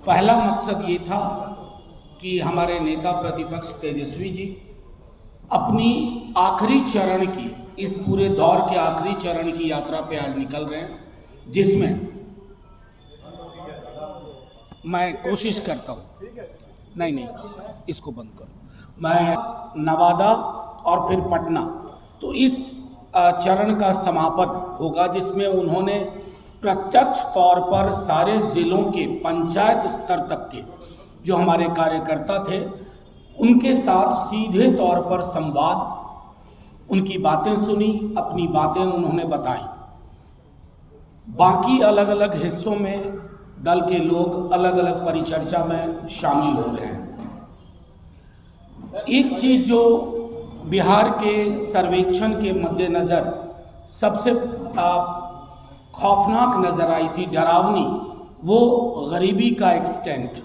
पहला मकसद ये था कि हमारे नेता प्रतिपक्ष तेजस्वी जी अपनी आखिरी चरण की, इस पूरे दौर के आखिरी चरण की यात्रा पे आज निकल रहे हैं, जिसमें मैं कोशिश करता हूँ, नहीं इसको बंद करो, मैं नवादा और फिर पटना, तो इस चरण का समापन होगा जिसमें उन्होंने प्रत्यक्ष तौर पर सारे ज़िलों के पंचायत स्तर तक के जो हमारे कार्यकर्ता थे उनके साथ सीधे तौर पर संवाद, उनकी बातें सुनी, अपनी बातें उन्होंने बताई। बाकी अलग अलग हिस्सों में दल के लोग अलग अलग परिचर्चा में शामिल हो रहे हैं। एक चीज़ जो बिहार के सर्वेक्षण के मद्देनज़र सबसे खौफनाक नज़र आई थी, डरावनी, वो गरीबी का एक्सटेंट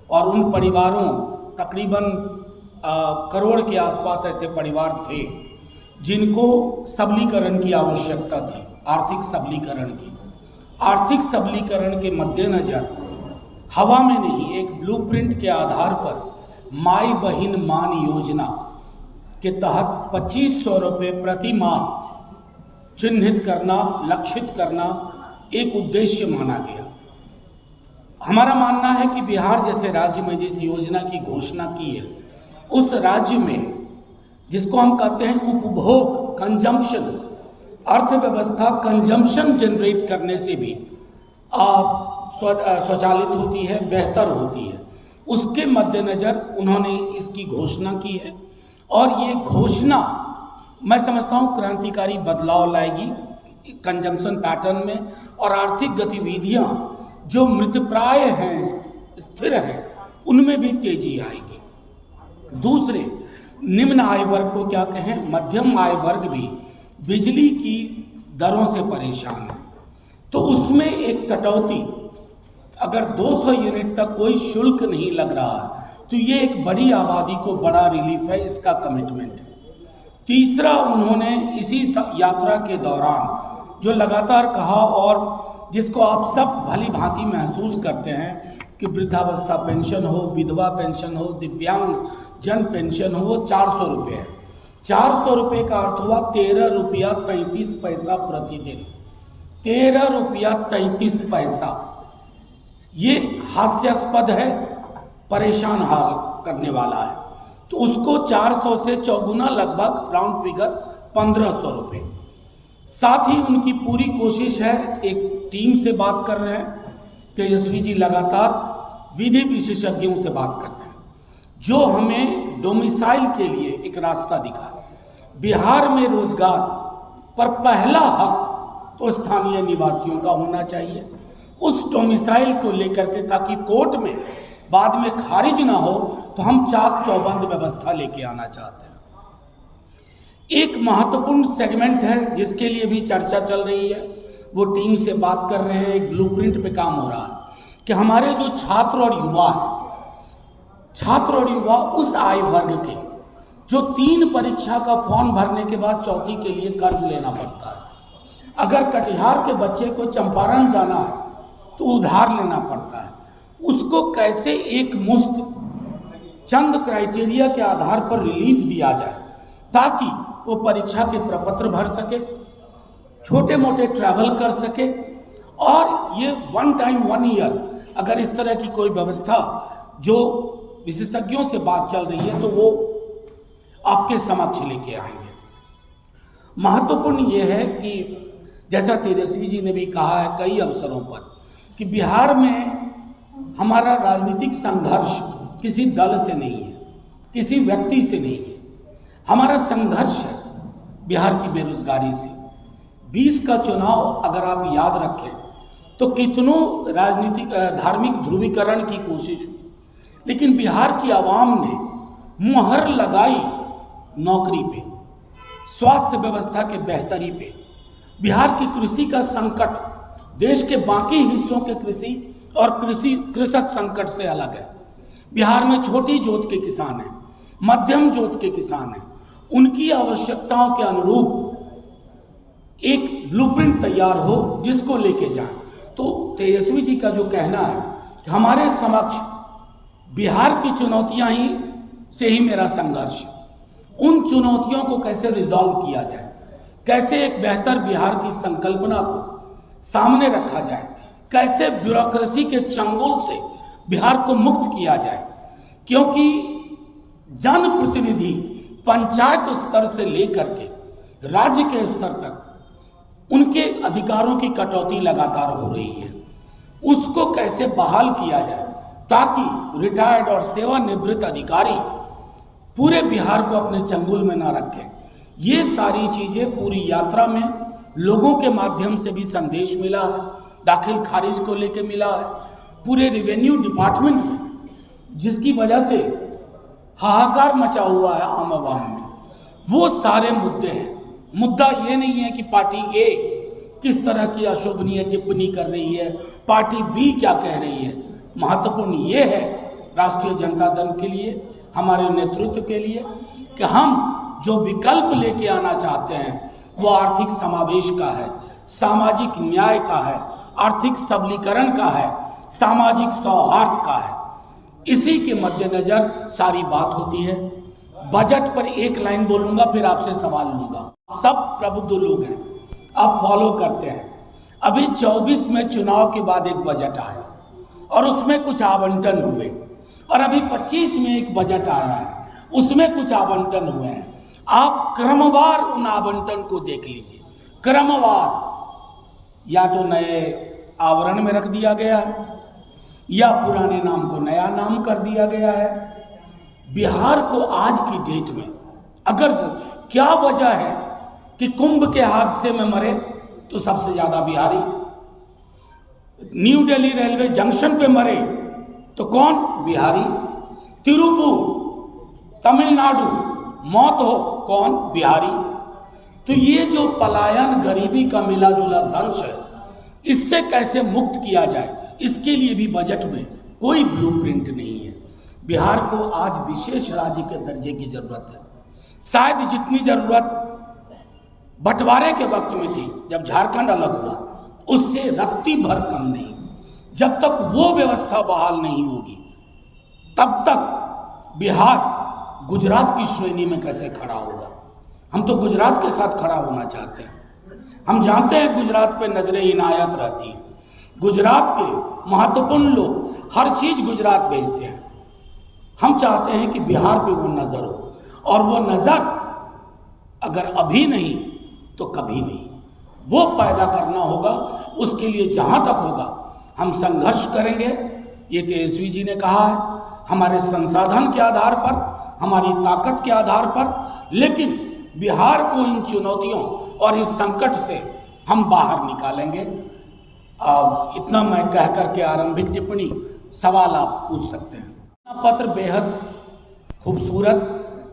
और उन परिवारों, तकरीबन करोड़ के आसपास ऐसे परिवार थे जिनको सबलीकरण की आवश्यकता थी, आर्थिक सबलीकरण की। आर्थिक सबलीकरण के मद्देनज़र हवा में नहीं, एक ब्लूप्रिंट के आधार पर माई बहिन मान योजना के तहत 2500 रुपये प्रति माह चिन्हित करना, लक्षित करना एक उद्देश्य माना गया। हमारा मानना है कि बिहार जैसे राज्य में जिस योजना की घोषणा की है, उस राज्य में जिसको हम कहते हैं उपभोग, कंजम्पशन, अर्थव्यवस्था कंजम्पशन जनरेट करने से भी स्वचालित होती है, बेहतर होती है, उसके मद्देनज़र उन्होंने इसकी घोषणा की है। और ये घोषणा मैं समझता हूँ क्रांतिकारी बदलाव लाएगी कंजम्पशन पैटर्न में, और आर्थिक गतिविधियाँ जो मृतप्राय हैं, स्थिर हैं, उनमें भी तेजी आएगी। दूसरे, निम्न आय वर्ग को क्या कहें, मध्यम आय वर्ग भी बिजली की दरों से परेशान है, तो उसमें एक कटौती, अगर 200 यूनिट तक कोई शुल्क नहीं लग रहा है तो ये एक बड़ी आबादी को बड़ा रिलीफ है, इसका कमिटमेंट है। तीसरा, उन्होंने इसी यात्रा के दौरान जो लगातार कहा और जिसको आप सब भली भांति महसूस करते हैं कि वृद्धावस्था पेंशन हो, विधवा पेंशन हो, दिव्यांग जन पेंशन हो, वो 400 रुपये है। 400 रुपये का अर्थ हुआ 13 रुपया 33 पैसा प्रतिदिन। 13 रुपया 33 पैसा, ये हास्यास्पद है, परेशान हाल करने वाला है। तो उसको 400 से चौगुना, लगभग राउंड फिगर 1500 रुपये। साथ ही उनकी पूरी कोशिश है, एक टीम से बात कर रहे हैं तेजस्वी जी, लगातार विधि विशेषज्ञों से बात कर रहे हैं जो हमें डोमिसाइल के लिए एक रास्ता दिखा। बिहार में रोजगार पर पहला हक तो स्थानीय निवासियों का होना चाहिए, उस डोमिसाइल को लेकर के, ताकि कोर्ट में बाद में खारिज ना हो, तो हम चाक चौबंद व्यवस्था लेके आना चाहते हैं। एक महत्वपूर्ण सेगमेंट है जिसके लिए भी चर्चा चल रही है, वो टीम से बात कर रहे हैं, एक ब्लूप्रिंट पे काम हो रहा है कि हमारे जो छात्र और युवा हैं, छात्र और युवा उस आय वर्ग के जो 3 परीक्षा का फॉर्म भरने के बाद चौथी के लिए कर्ज लेना पड़ता है। अगर कटिहार के बच्चे को चंपारण जाना है तो उधार लेना पड़ता है, उसको कैसे एक मुश्त चंद क्राइटेरिया के आधार पर रिलीफ दिया जाए ताकि वो परीक्षा के प्रपत्र भर सके, छोटे मोटे ट्रैवल कर सके, और ये 1 टाइम 1 ईयर, अगर इस तरह की कोई व्यवस्था जो विशेषज्ञों से बात चल रही है तो वो आपके समक्ष लेके आएंगे। महत्वपूर्ण ये है कि जैसा तेजस्वी जी ने भी कहा है कई अवसरों पर कि बिहार में हमारा राजनीतिक संघर्ष किसी दल से नहीं है, किसी व्यक्ति से नहीं है, हमारा संघर्ष है बिहार की बेरोजगारी से। 20 का चुनाव अगर आप याद रखें तो कितनों राजनीतिक धार्मिक ध्रुवीकरण की कोशिश हुई, लेकिन बिहार की आवाम ने मुहर लगाई नौकरी पे, स्वास्थ्य व्यवस्था के बेहतरी पे। बिहार की कृषि का संकट देश के बाकी हिस्सों के कृषि और कृषक संकट से अलग है। बिहार में छोटी जोत के किसान हैं, मध्यम जोत के किसान हैं, उनकी आवश्यकताओं के अनुरूप एक ब्लूप्रिंट तैयार हो जिसको लेके जाएं। तो तेजस्वी जी का जो कहना है कि हमारे समक्ष बिहार की चुनौतियां से ही मेरा संघर्ष, उन चुनौतियों को कैसे रिजॉल्व किया जाए, कैसे एक बेहतर बिहार की संकल्पना को सामने रखा जाए, कैसे ब्यूरोक्रेसी के चंगुल से बिहार को मुक्त किया जाए। क्योंकि जनप्रतिनिधि पंचायत स्तर से लेकर के राज्य के स्तर तक उनके अधिकारों की कटौती लगातार हो रही है। उसको कैसे बहाल किया जाए ताकि रिटायर्ड और सेवानिवृत्त अधिकारी पूरे बिहार को अपने चंगुल में ना रखें। ये सारी चीज़ें पूरी यात्रा में लोगों के माध्यम से भी संदेश मिला है, दाखिल खारिज को लेके मिला है, पूरे रेवेन्यू डिपार्टमेंट में, जिसकी वजह से हाहाकार मचा हुआ है आम आवाम में। वो सारे मुद्दे हैं। मुद्दा ये नहीं है कि पार्टी ए किस तरह की अशोभनीय टिप्पणी कर रही है, पार्टी बी क्या कह रही है। महत्वपूर्ण ये है राष्ट्रीय जनता दल के लिए, हमारे नेतृत्व के लिए, कि हम जो विकल्प लेके आना चाहते हैं वो आर्थिक समावेश का है, सामाजिक न्याय का है, आर्थिक सबलीकरण का है, सामाजिक सौहार्द का है। इसी के मद्देनजर सारी बात होती है। बजट पर एक लाइन बोलूंगा, फिर आपसे सवाल लूंगा। सब प्रबुद्ध लोग हैं, आप फॉलो करते हैं। अभी 24 में चुनाव के बाद एक बजट आया और उसमें कुछ आवंटन हुए, और अभी 25 में एक बजट आया है, उसमें कुछ आवंटन हुए हैं। आप क्रमवार उन आवंटन को देख लीजिए, क्रमवार। या तो नए आवरण में रख दिया गया है या पुराने नाम को नया नाम कर दिया गया है। बिहार को आज की डेट में अगर क्या वजह है कि कुंभ के हादसे में मरे तो सबसे ज्यादा Bihari, new Delhi railway junction पे मरे तो कौन? बिहारी। तिरुपुर तमिलनाडु मौत हो, कौन? बिहारी। तो ये जो पलायन, गरीबी का मिला जुला दंश है, इससे कैसे मुक्त किया जाए, इसके लिए भी बजट में कोई ब्लूप्रिंट नहीं है। बिहार को आज विशेष राज्य के दर्जे की जरूरत है। शायद जितनी जरूरत बंटवारे के वक्त में थी, जब झारखंड अलग हुआ, उससे रत्ती भर कम नहीं। जब तक वो व्यवस्था बहाल नहीं होगी तब तक बिहार गुजरात की श्रेणी में कैसे खड़ा होगा। हम तो गुजरात के साथ खड़ा होना चाहते हैं। हम जानते हैं गुजरात पे नजरें इनायत रहती हैं, गुजरात के महत्वपूर्ण लोग हर चीज गुजरात भेजते हैं। हम चाहते हैं कि बिहार पे वो नजर हो, और वो नजर अगर अभी नहीं तो कभी नहीं, वो पैदा करना होगा। उसके लिए जहां तक होगा हम संघर्ष करेंगे। ये तेजस्वी जी ने कहा है, हमारे संसाधन के आधार पर, हमारी ताकत के आधार पर, लेकिन बिहार को इन चुनौतियों और इस संकट से हम बाहर निकालेंगे। इतना मैं कह करके आरंभिक टिप्पणी, सवाल आप पूछ सकते हैं। पत्र बेहद खूबसूरत,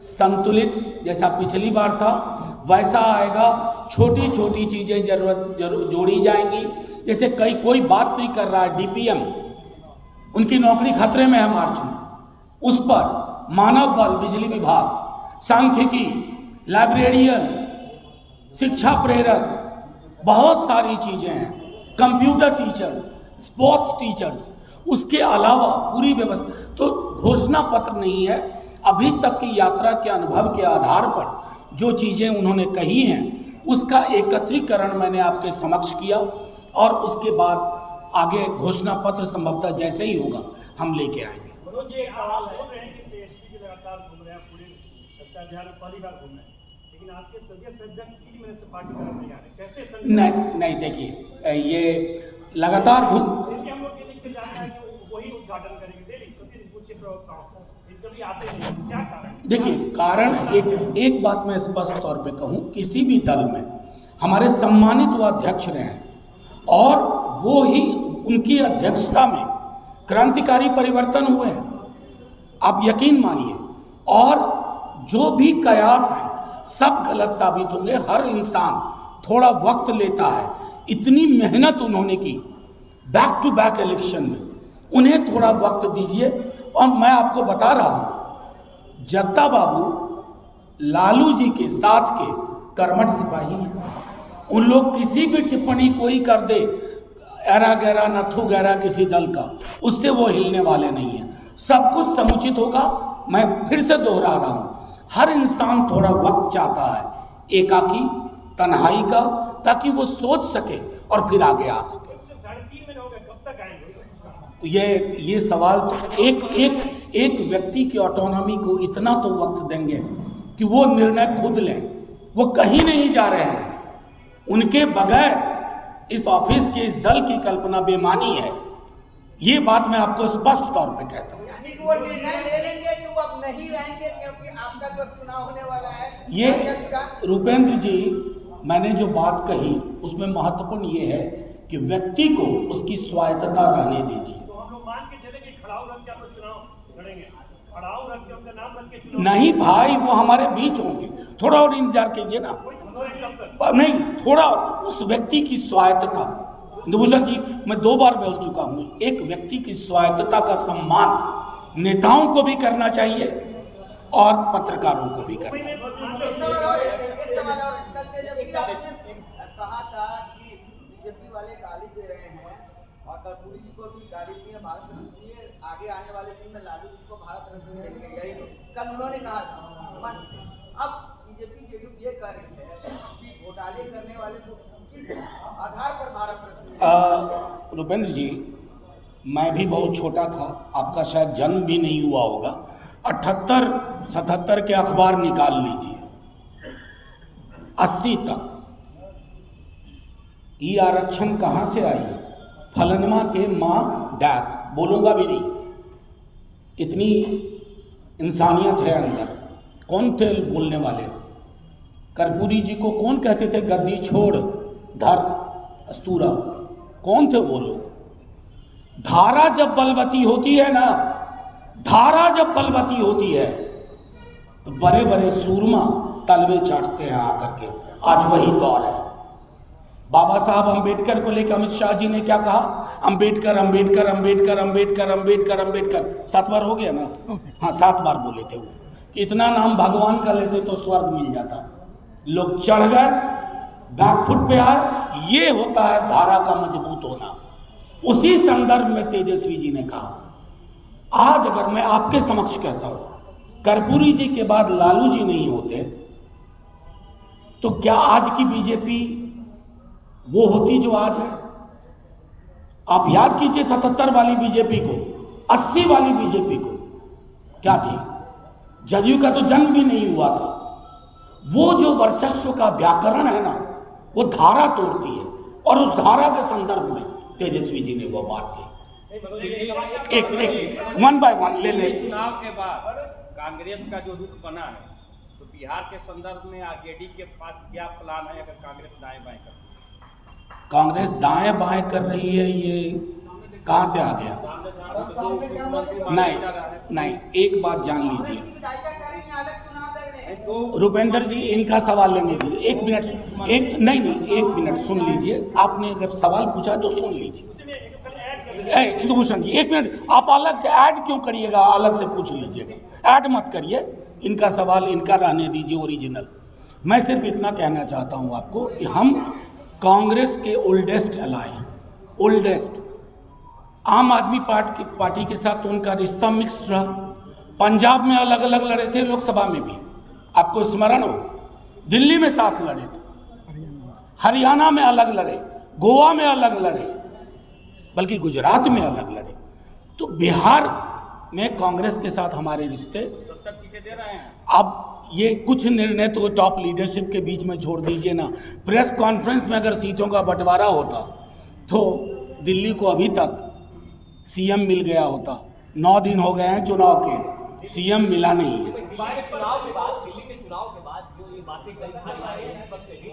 संतुलित, जैसा पिछली बार था वैसा आएगा। छोटी छोटी चीजें जोड़ी जाएंगी। जैसे कोई बात नहीं कर रहा है, डीपीएम, उनकी नौकरी खतरे में है मार्च में, उस पर मानव बल, बिजली विभाग, सांख्यिकी, लाइब्रेरियन, शिक्षा प्रेरक, बहुत सारी चीजें हैं, कंप्यूटर टीचर्स, स्पोर्ट्स टीचर्स, उसके अलावा पूरी व्यवस्था। तो घोषणा पत्र नहीं है, अभी तक की यात्रा के अनुभव के आधार पर जो चीजें उन्होंने कही हैं उसका एकत्रीकरण मैंने आपके समक्ष किया, और उसके बाद आगे घोषणा पत्र संभवतः जैसे ही होगा हम लेके आएंगे। नहीं देखिए, ये लगातार देखिए कारण एक बात मैं स्पष्ट तौर पे कहूं, किसी भी दल में हमारे सम्मानित वो अध्यक्ष रहे हैं, और वो ही उनकी अध्यक्षता में क्रांतिकारी परिवर्तन हुए हैं, आप यकीन मानिए। और जो भी कयास है सब गलत साबित होंगे। हर इंसान थोड़ा वक्त लेता है, इतनी मेहनत उन्होंने की बैक टू बैक इलेक्शन में, उन्हें थोड़ा वक्त दीजिए। और मैं आपको बता रहा हूं, जगता बाबू लालू जी के साथ के कर्मठ सिपाही हैं। उन लोग किसी भी टिप्पणी कोई कर दे, एरा गहरा नथु गहरा किसी दल का, उससे वो हिलने वाले नहीं हैं। सब कुछ समुचित होगा। मैं फिर से दोहरा रहा हूँ, हर इंसान थोड़ा वक्त चाहता है एकाकी तन्हाई का, ताकि वो सोच सके और फिर आगे आ सके। ये सवाल तो एक व्यक्ति की ऑटोनॉमी को इतना तो वक्त देंगे कि वो निर्णय खुद लें। वो कहीं नहीं जा रहे हैं, उनके बगैर इस ऑफिस के इस दल की कल्पना बेमानी है। ये बात मैं आपको स्पष्ट तौर पे कहता हूँ। यानी कि वो निर्णय ले लेंगे कि वो अब नहीं रहेंगे, क्योंकि आपका जो चुनाव होने वाला है ये रूपेंद्र जी, मैंने जो बात कही उसमें महत्वपूर्ण ये है कि व्यक्ति को उसकी स्वायत्तता रहने दीजिए। तो हम लोग मान के चले कि खड़ाऊ रख के आप लोग चुनाव लड़ेंगे, खड़ाऊ रख के उनका नाम रख के चुनाव नहीं भाई, वो हमारे बीच होंगे, थोड़ा और इंतजार कीजिए ना। नहीं, थोड़ा उस व्यक्ति की स्वायत्तता, इंदुभूषण जी मैं 2 बार बोल चुका हूँ, एक व्यक्ति की स्वायत्तता का सम्मान नेताओं को भी करना चाहिए और पत्रकारों को भी करना चाहिए। कहा था कि बीजेपी वाले गाली दे रहे हैं और कर्पूरी जी को भी गाली दी है, भारत रत्न दिए, आगे आने वाले दिन में लालू जी को भारत रत्न देंगे, यही कल उन्होंने कहा था मंच से। अब बीजेपी जेडीयू ये कह रही है कि घोटाले करने वाले को किस आधार पर भारत रत्न। रुपेंद्र जी, मैं भी बहुत छोटा था, आपका शायद जन्म भी नहीं हुआ होगा। 78-77 के अखबार निकाल लीजिए, 80 तक ये आरक्षण कहाँ से आई? फलनमा के माँ डैश, बोलूँगा भी नहीं, इतनी इंसानियत है अंदर। कौन थे बोलने वाले? कर्पूरी जी को कौन कहते थे गद्दी छोड़ धर अस्तूरा? कौन थे वो लोग? धारा जब बलवती होती है ना, धारा जब बलवती होती है तो बड़े बड़े सूरमा तलवे चाटते हैं आकर के। आज वही दौर है। बाबा साहब अंबेडकर को लेकर अमित शाह जी ने क्या कहा? अंबेडकर अंबेडकर अंबेडकर अंबेडकर अंबेडकर अंबेडकर 7 बार हो गया ना? हाँ, 7 बार बोले थे वो, कि इतना नाम भगवान का लेते तो स्वर्ग मिल जाता। लोग चढ़ गए, बैकफुट पे आए। ये होता है धारा का मजबूत होना। उसी संदर्भ में तेजस्वी जी ने कहा, आज अगर मैं आपके समक्ष कहता हूं कर्पूरी जी के बाद लालू जी नहीं होते तो क्या आज की बीजेपी वो होती जो आज है? आप याद कीजिए 77 वाली बीजेपी को, 80 वाली बीजेपी को, क्या थी? जदयू का तो जन्म भी नहीं हुआ था। वो जो वर्चस्व का व्याकरण है ना, वो धारा तोड़ती है, और उस धारा के संदर्भ में तेजस्वी जी ने वो बात कही। एक 1 बाय 1 ले ले। चुनाव के बाद कांग्रेस का जो रुख बना है, तो बिहार के संदर्भ में आरजेडी के पास क्या प्लान है अगर कांग्रेस दाएं बाएं कर? कांग्रेस दाएं बाएं कर रही है, ये कहां से आ गया? नहीं, एक बात जान लीजिए रुपेंद्र जी, इनका सवाल लेने दीजिए। 1 मिनट, एक मिनट सुन लीजिए। आपने अगर सवाल पूछा तो सुन लीजिए। इंदुभूषण जी 1 मिनट, आप अलग से ऐड क्यों करिएगा? अलग से पूछ लीजिएगा, ऐड मत करिए। इनका सवाल इनका रहने दीजिए ओरिजिनल। मैं सिर्फ इतना कहना चाहता हूं आपको कि हम कांग्रेस के ओल्डेस्ट आम आदमी पार्टी के साथ उनका रिश्ता मिक्स्ड रहा। पंजाब में अलग अलग लड़े थे, लोकसभा में भी, आपको स्मरण हो। दिल्ली में साथ लड़े थे, हरियाणा में अलग लड़े, गोवा में अलग लड़े, बल्कि गुजरात में अलग लड़े। तो बिहार में कांग्रेस के साथ हमारे रिश्ते 70 सीटें दे रहे हैं। अब ये कुछ निर्णय तो टॉप लीडरशिप के बीच में छोड़ दीजिए ना। प्रेस कॉन्फ्रेंस में अगर सीटों का बंटवारा होता तो दिल्ली को अभी तक सीएम मिल गया होता। 9 दिन हो गए हैं चुनाव के, सीएम मिला नहीं है। दिल्ली के चुनाव के बाद जो ये बातें कही जा रही है विपक्ष से भी